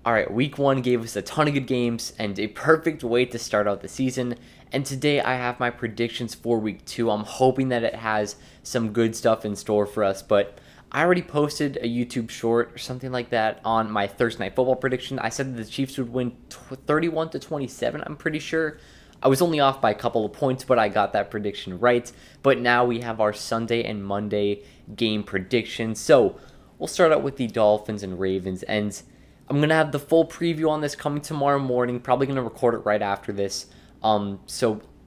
All right, week one gave us a ton of good games and a perfect way to start out the season. And today I have my predictions for week two. I'm hoping that it has some good stuff in store for us, but I already posted a YouTube short or something like that on my Thursday night football prediction. I said that the Chiefs would win 31 to 27, I'm pretty sure. I was only off by a couple of points, but I got that prediction right. But now we have our Sunday and Monday game predictions. So we'll start out with the Dolphins and Ravens. And I'm going to have the full preview on this coming tomorrow morning. Probably going to record it right after this. So I'm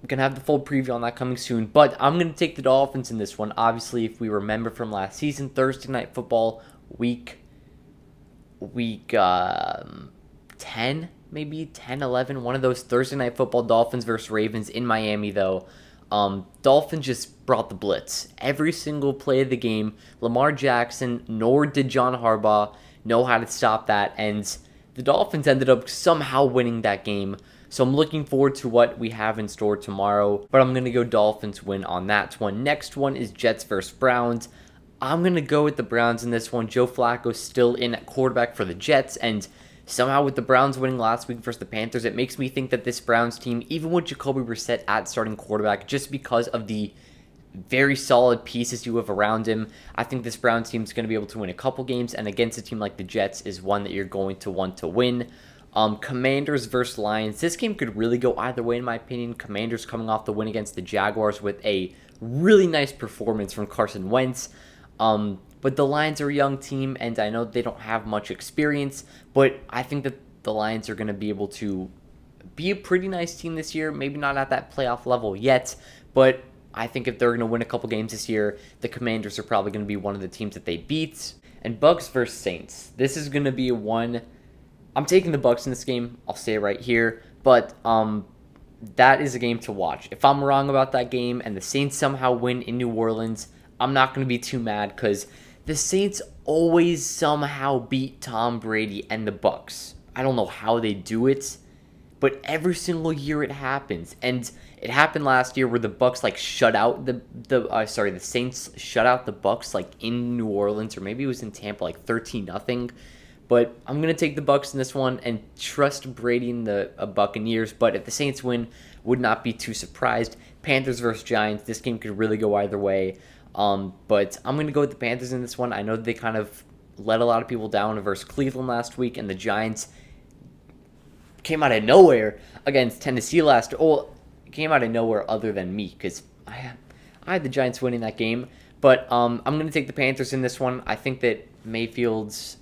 going to have the full preview on that coming soon. But I'm going to take the Dolphins in this one. Obviously, if we remember from last season, Thursday Night Football, week 10, maybe 10, 11. One of those Thursday Night Football Dolphins versus Ravens in Miami, though. Dolphins just brought the blitz. Every single play of the game, Lamar Jackson, nor did John Harbaugh know how to stop that, and the Dolphins ended up somehow winning that game. So I'm looking forward to what we have in store tomorrow, but I'm going to go Dolphins win on that one. Next one is Jets versus Browns. I'm going to go with the Browns in this one. Joe Flacco's still in at quarterback for the Jets, and somehow with the Browns winning last week versus the Panthers, it makes me think that this Browns team, even with Jacoby Brissett at starting quarterback, just because of the very solid pieces you have around him, I think this Browns team is going to be able to win a couple games, and against a team like the Jets is one that you're going to want to win. Commanders versus Lions. This game could really go either way, in my opinion. Commanders coming off the win against the Jaguars with a really nice performance from Carson Wentz. But the Lions are a young team, and I know they don't have much experience, but I think that the Lions are going to be able to be a pretty nice team this year. Maybe not at that playoff level yet, but I think if they're going to win a couple games this year, the Commanders are probably going to be one of the teams that they beat. And Bucks versus Saints. This is going to be one. I'm taking the Bucks in this game. I'll say it right here. But that is a game to watch. If I'm wrong about that game and the Saints somehow win in New Orleans, I'm not going to be too mad because the Saints always somehow beat Tom Brady and the Bucks. I don't know how they do it, but every single year it happens. And it happened last year where the Bucks shut out the Saints shut out the Bucks in New Orleans, or maybe it was in Tampa 13-0. But I'm gonna take the Bucks in this one and trust Brady and the Buccaneers. But if the Saints win, would not be too surprised. Panthers versus Giants. This game could really go either way. But I'm gonna go with the Panthers in this one. I know they kind of let a lot of people down versus Cleveland last week, and the Giants came out of nowhere against Tennessee last. Came out of nowhere other than me, because I had the Giants winning that game. But I'm going to take the Panthers in this one. I think that Mayfield's,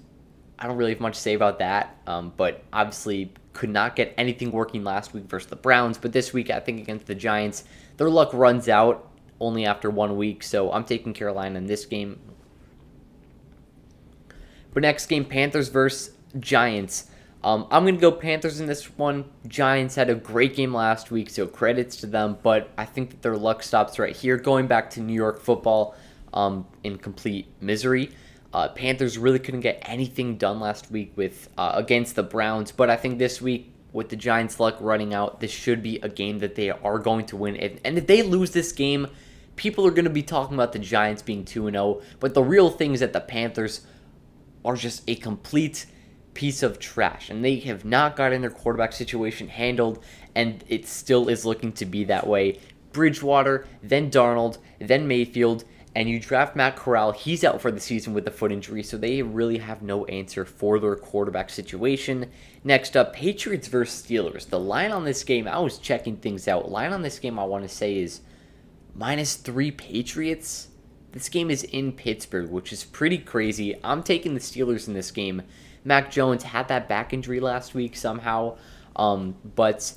I don't really have much to say about that, but obviously could not get anything working last week versus the Browns. But this week, I think against the Giants, their luck runs out only after 1 week. So I'm taking Carolina in this game. But next game, Panthers versus Giants. I'm going to go Panthers in this one. Giants had a great game last week, so credits to them, but I think that their luck stops right here. Going back to New York football in complete misery. Panthers really couldn't get anything done last week with against the Browns, but I think this week, with the Giants' luck running out, this should be a game that they are going to win. And if they lose this game, people are going to be talking about the Giants being 2-0, but the real thing is that the Panthers are just a complete piece of trash, and they have not gotten their quarterback situation handled, and it still is looking to be that way. Bridgewater, then Darnold, then Mayfield, and you draft Matt Corral. He's out for the season with a foot injury, so they really have no answer for their quarterback situation. Next up, Patriots versus Steelers. The line on this game, I was checking things out. Line on this game, I want to say, is -3 Patriots. This game is in Pittsburgh, which is pretty crazy. I'm taking the Steelers in this game. Mac Jones had that back injury last week somehow, but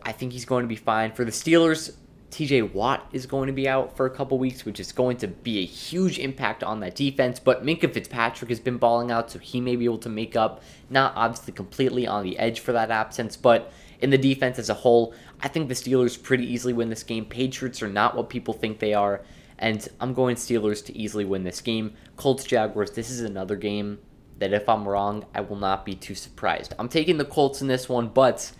I think he's going to be fine. For the Steelers, TJ Watt is going to be out for a couple weeks, which is going to be a huge impact on that defense, but Minkah Fitzpatrick has been balling out, so he may be able to make up, not obviously completely on the edge for that absence, but in the defense as a whole, I think the Steelers pretty easily win this game. Patriots are not what people think they are, and I'm going Steelers to easily win this game. Colts Jaguars, this is another game that if I'm wrong, I will not be too surprised. I'm taking the Colts in this one, but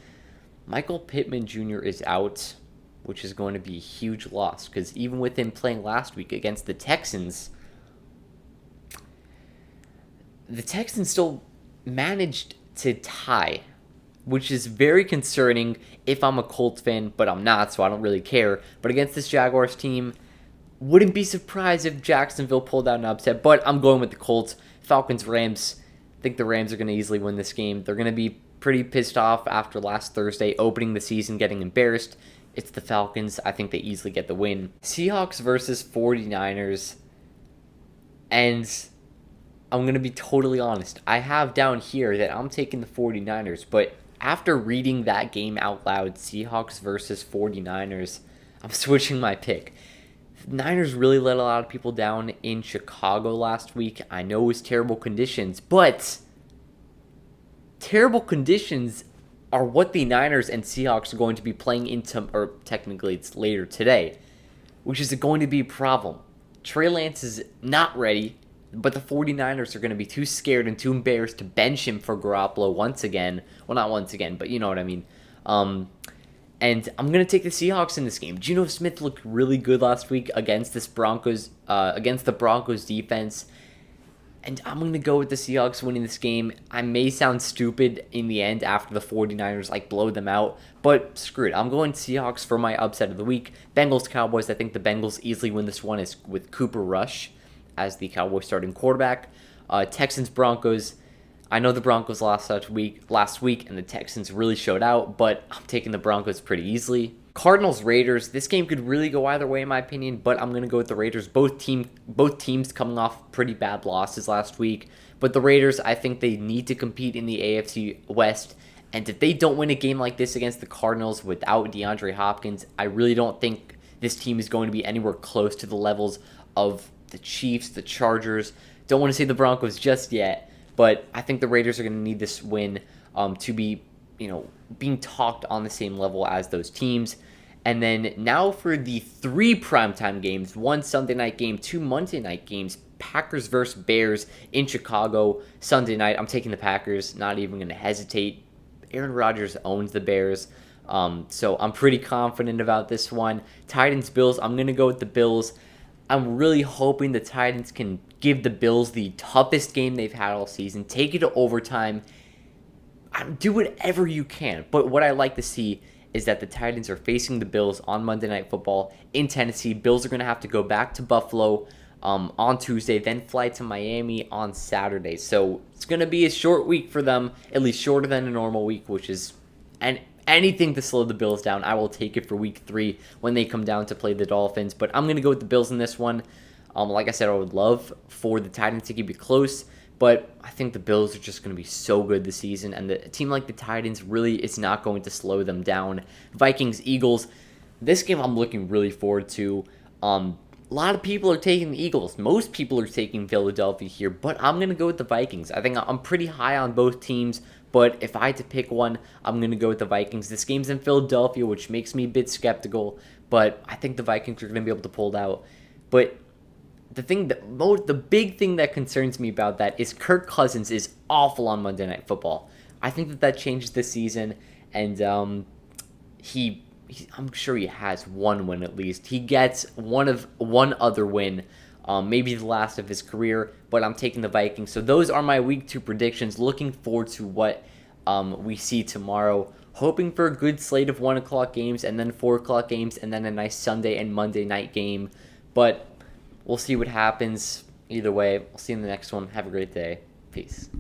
Michael Pittman Jr. is out, which is going to be a huge loss, because even with him playing last week against the Texans still managed to tie, which is very concerning if I'm a Colts fan, but I'm not, so I don't really care. But against this Jaguars team, wouldn't be surprised if Jacksonville pulled out an upset, but I'm going with the Colts. Falcons, Rams. I think the Rams are going to easily win this game. They're going to be pretty pissed off after last Thursday, opening the season, getting embarrassed. It's the Falcons. I think they easily get the win. Seahawks versus 49ers. And I'm going to be totally honest. I have down here that I'm taking the 49ers, but after reading that game out loud, Seahawks versus 49ers, I'm switching my pick. Niners really let a lot of people down in Chicago last week. I know it was terrible conditions, but terrible conditions are what the Niners and Seahawks are going to be playing into, or technically it's later today, which is going to be a problem. Trey Lance is not ready, but the 49ers are going to be too scared and too embarrassed to bench him for Garoppolo once again. Well, not once again, but you know what I mean. And I'm going to take the Seahawks in this game. Geno Smith looked really good last week against the Broncos defense. And I'm going to go with the Seahawks winning this game. I may sound stupid in the end after the 49ers blow them out, but screw it. I'm going Seahawks for my upset of the week. Bengals Cowboys. I think the Bengals easily win this one with Cooper Rush as the Cowboys starting quarterback. Texans Broncos. I know the Broncos lost last week, and the Texans really showed out, but I'm taking the Broncos pretty easily. Cardinals Raiders. This game could really go either way in my opinion, but I'm going to go with the Raiders. Both teams coming off pretty bad losses last week, but the Raiders, I think they need to compete in the AFC West, and if they don't win a game like this against the Cardinals without DeAndre Hopkins, I really don't think this team is going to be anywhere close to the levels of the Chiefs, the Chargers. Don't want to say the Broncos just yet, but I think the Raiders are going to need this win to be, being talked on the same level as those teams. And then now for the 3 primetime games, 1 Sunday night game, 2 Monday night games, Packers versus Bears in Chicago Sunday night. I'm taking the Packers, not even going to hesitate. Aaron Rodgers owns the Bears, so I'm pretty confident about this one. Titans Bills, I'm going to go with the Bills. I'm really hoping the Titans can give the Bills the toughest game they've had all season, take it to overtime, do whatever you can. But what I like to see is that the Titans are facing the Bills on Monday Night Football in Tennessee. Bills are going to have to go back to Buffalo on Tuesday, then fly to Miami on Saturday. So it's going to be a short week for them, at least shorter than a normal week, which is anything to slow the Bills down. I will take it for week 3 when they come down to play the Dolphins. But I'm going to go with the Bills in this one. Like I said, I would love for the Titans to keep it close, but I think the Bills are just going to be so good this season, and a team like the Titans really is not going to slow them down. Vikings, Eagles, this game I'm looking really forward to. A lot of people are taking the Eagles. Most people are taking Philadelphia here, but I'm going to go with the Vikings. I think I'm pretty high on both teams, but if I had to pick one, I'm going to go with the Vikings. This game's in Philadelphia, which makes me a bit skeptical, but I think the Vikings are going to be able to pull it out. But the big thing that concerns me about that is Kirk Cousins is awful on Monday Night Football. I think that changes this season, and I'm sure he has one win at least. He gets one other win, maybe the last of his career, but I'm taking the Vikings. So those are my week 2 predictions. Looking forward to what we see tomorrow. Hoping for a good slate of 1 o'clock games, and then 4 o'clock games, and then a nice Sunday and Monday night game. But we'll see what happens. Either way, I'll see you in the next one. Have a great day. Peace.